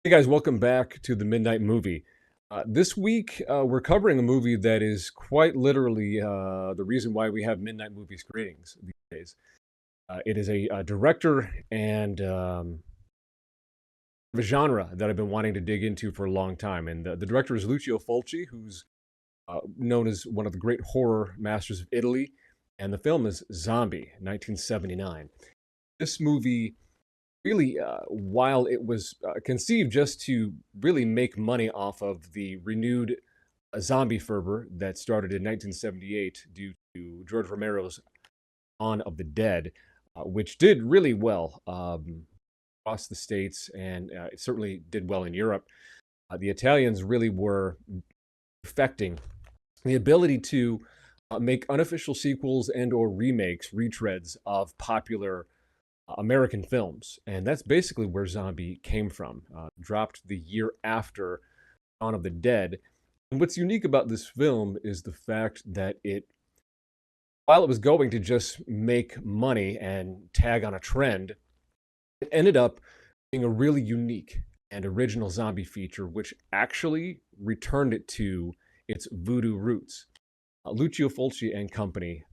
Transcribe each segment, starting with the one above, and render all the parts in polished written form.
Hey guys, welcome back to the Midnight Movie. This week, we're covering a movie that is quite literally the reason why we have Midnight Movie screenings these days. It is a director and a genre that I've been wanting to dig into for a long time. And the director is Lucio Fulci, who's known as one of the great horror masters of Italy. And the film is Zombie, 1979. This movie really, while it was conceived just to really make money off of the renewed zombie fervor that started in 1978 due to George Romero's Dawn of the Dead, which did really well across the states and it certainly did well in Europe. The Italians really were perfecting the ability to make unofficial sequels and/or remakes, retreads of popular American films, and that's basically where Zombie came from. Dropped the year after Dawn of the Dead. And what's unique about this film is the fact that while it was going to just make money and tag on a trend, it ended up being a really unique and original zombie feature, which actually returned it to its voodoo roots. Lucio Fulci and company,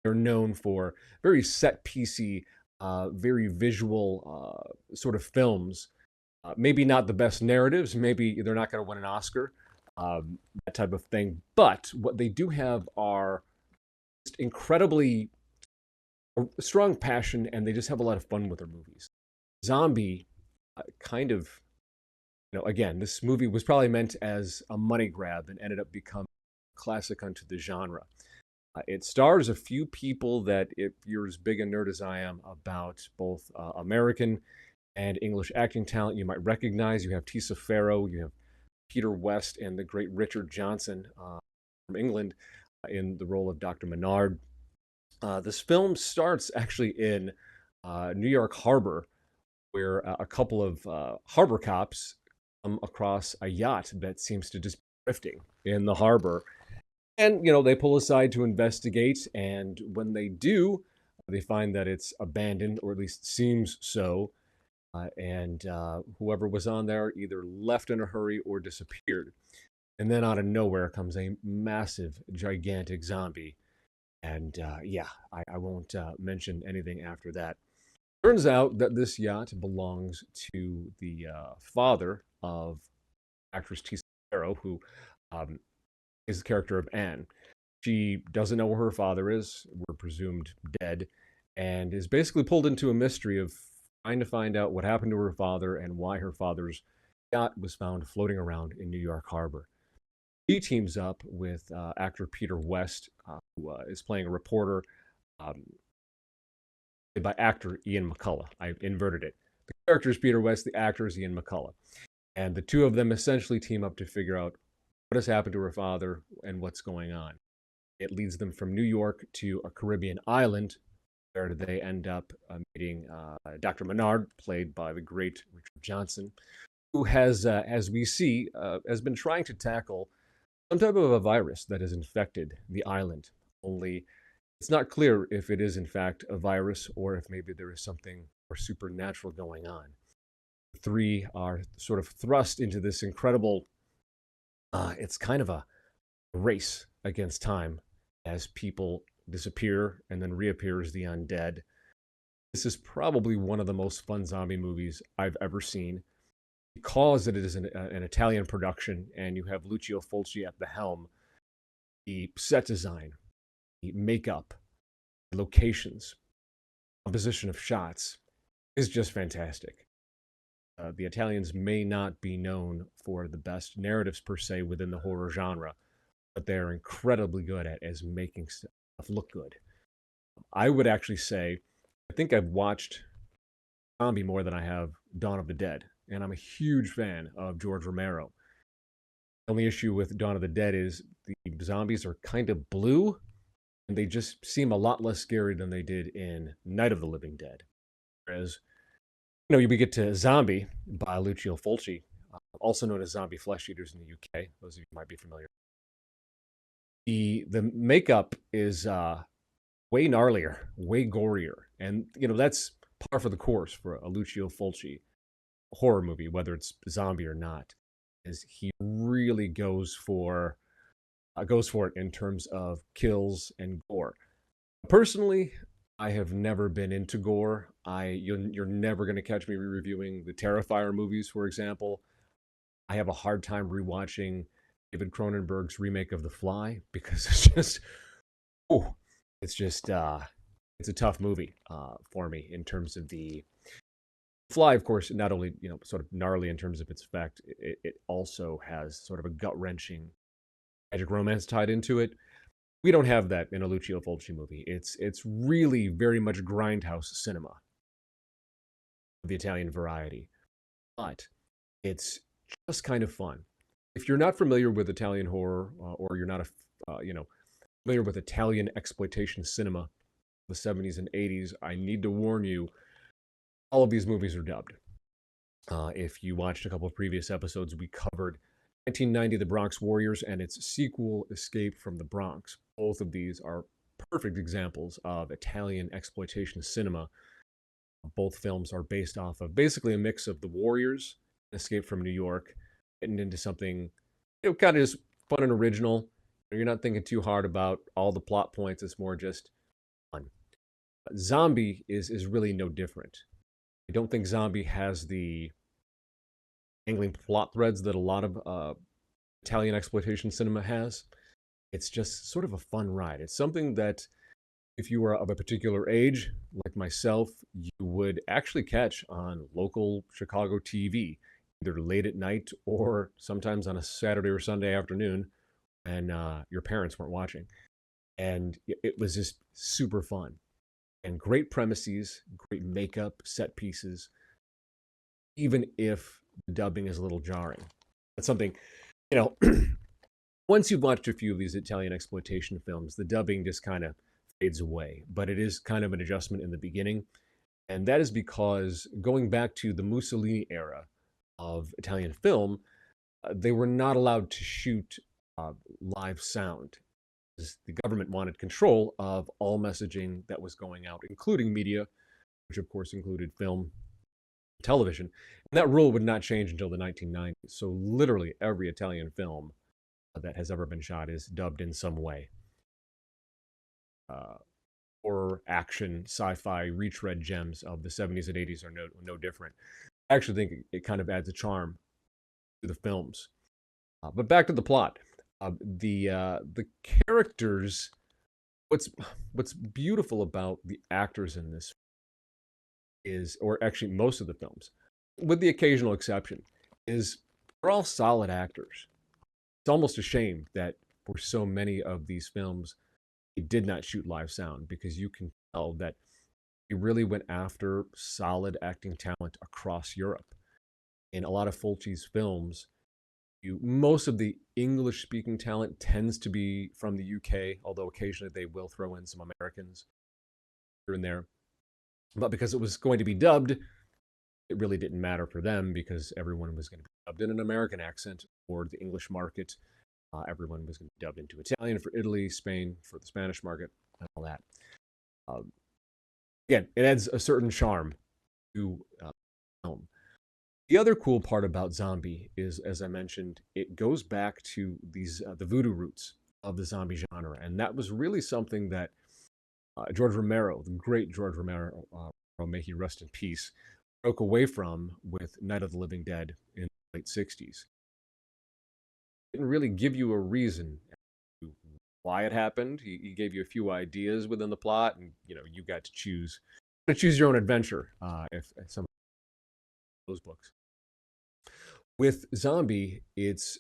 they're known for very set piecey, very visual sort of films. Maybe not the best narratives. Maybe they're not going to win an Oscar, that type of thing. But what they do have are just incredibly strong passion, and they just have a lot of fun with their movies. Zombie, kind of, again, this movie was probably meant as a money grab and ended up becoming a classic unto the genre. It stars a few people that, if you're as big a nerd as I am about both American and English acting talent, you might recognize. You have Tisa Farrow, you have Peter West, and the great Richard Johnson from England in the role of Dr. Menard. This film starts actually in New York Harbor, where a couple of harbor cops come across a yacht that seems to just be drifting in the harbor. And, they pull aside to investigate. And when they do, they find that it's abandoned, or at least seems so. And whoever was on there either left in a hurry or disappeared. And then out of nowhere comes a massive, gigantic zombie. And yeah, I won't mention anything after that. Turns out that this yacht belongs to the father of actress Tisa Farrow, who um, is the character of Anne. She doesn't know where her father is. We're presumed dead, and is basically pulled into a mystery of trying to find out what happened to her father and why her father's yacht was found floating around in New York Harbor. He teams up with actor Peter West, who is playing a reporter, um, played by actor Ian McCullough. I inverted it. The character is Peter West, the actor is Ian McCullough. And the two of them essentially team up to figure out what has happened to her father and what's going on. It leads them from New York to a Caribbean island where they end up meeting Dr. Menard, played by the great Richard Johnson, who has, as we see, has been trying to tackle some type of a virus that has infected the island. Only it's not clear if it is, in fact, a virus or if maybe there is something more supernatural going on. The three are sort of thrust into this incredible, it's kind of a race against time as people disappear and then reappear as the undead. This is probably one of the most fun zombie movies I've ever seen because it is an Italian production and you have Lucio Fulci at the helm. The set design, the makeup, the locations, composition of shots is just fantastic. The Italians may not be known for the best narratives per se within the horror genre, but they're incredibly good at as making stuff look good. I would actually say, I think I've watched Zombie more than I have Dawn of the Dead, and I'm a huge fan of George Romero. The only issue with Dawn of the Dead is the zombies are kind of blue, and they just seem a lot less scary than they did in Night of the Living Dead. Whereas, we get to Zombie by Lucio Fulci, also known as Zombie Flesh Eaters in the UK. Those of you might be familiar. The makeup is way gnarlier, way gorier, and that's par for the course for a Lucio Fulci. horror movie, whether it's zombie or not, is he really goes for it in terms of kills and gore. Personally, I have never been into gore. You're never going to catch me reviewing the Terrifier movies, for example. I have a hard time rewatching David Cronenberg's remake of The Fly because it's just, oh, it's just, it's a tough movie for me in terms of the Fly. Of course, not only sort of gnarly in terms of its effect, it also has sort of a gut wrenching tragic romance tied into it. We don't have that in a Lucio Fulci movie. It's really very much grindhouse cinema, the Italian variety, but it's just kind of fun. If you're not familiar with Italian horror, or you're not familiar with Italian exploitation cinema, the 70s and 80s, I need to warn you, all of these movies are dubbed. If you watched a couple of previous episodes, we covered 1990 The Bronx Warriors and its sequel Escape from the Bronx. Both of these are perfect examples of Italian exploitation cinema. Both films are based off of basically a mix of The Warriors, Escape from New York, and into something kind of just fun and original. You're not thinking too hard about all the plot points. It's more just fun. Zombie is really no different. I don't think Zombie has the angling plot threads that a lot of Italian exploitation cinema has. It's just sort of a fun ride. It's something that if you were of a particular age, like myself, you would actually catch on local Chicago TV, either late at night or sometimes on a Saturday or Sunday afternoon, and your parents weren't watching. And it was just super fun. And great premises, great makeup, set pieces, even if the dubbing is a little jarring. That's something, you know, once you've watched a few of these Italian exploitation films, the dubbing just kind of fades away. But it is kind of an adjustment in the beginning. And that is because going back to the Mussolini era of Italian film, they were not allowed to shoot live sound. The government wanted control of all messaging that was going out, including media, which of course included film, television. And that rule would not change until the 1990s. So literally every Italian film that has ever been shot is dubbed in some way. Horror, action, sci-fi, retread gems of the 70s and 80s are no different. I actually think it kind of adds a charm to the films. But back to the plot. The characters, what's beautiful about the actors in this is, or actually most of the films, with the occasional exception, is they're all solid actors. It's almost a shame that for so many of these films, they did not shoot live sound, because you can tell that he really went after solid acting talent across Europe. In a lot of Fulci's films, most of the English speaking talent tends to be from the UK, although occasionally they will throw in some Americans here and there. But because it was going to be dubbed, it really didn't matter for them, because everyone was going to be dubbed in an American accent for the English market. Everyone was going to be dubbed into Italian for Italy, Spain for the Spanish market, and all that. Again, it adds a certain charm to film. The other cool part about Zombie is, as I mentioned, it goes back to the voodoo roots of the zombie genre, and that was really something that George Romero, the great George Romero, may he rest in peace, broke away from with Night of the Living Dead in the late 60s. Didn't really give you a reason why it happened. He gave you a few ideas within the plot, and you got to choose your own adventure. If some of those books. With Zombie, it's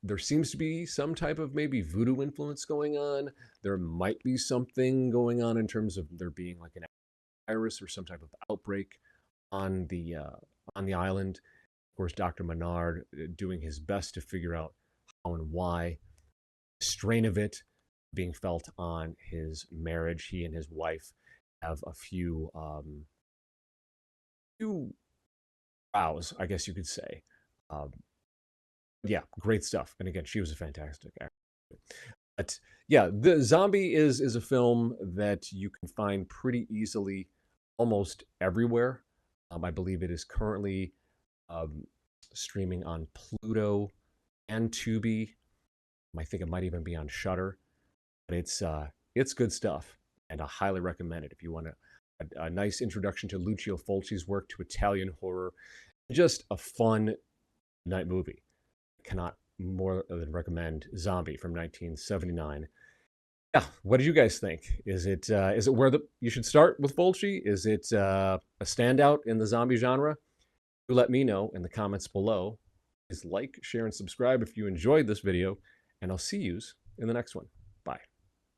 there seems to be some type of maybe voodoo influence going on. There might be something going on in terms of there being like an virus or some type of outbreak on the island. Of course, Dr. Menard doing his best to figure out how and why. The strain of it being felt on his marriage. He and his wife have a few rows, I guess you could say. Yeah, great stuff. And again, she was a fantastic actor. But yeah, the Zombie is a film that you can find pretty easily almost everywhere. I believe it is currently um, streaming on Pluto and Tubi. I think it might even be on Shudder, but it's good stuff, and I highly recommend it if you want a nice introduction to Lucio Fulci's work, to Italian horror, just a fun night movie. I cannot more than recommend Zombie from 1979. Yeah, what did you guys think? Is it where you should start with Fulci? Is it a standout in the zombie genre? Do let me know in the comments below. Please like, share, and subscribe if you enjoyed this video, and I'll see yous in the next one.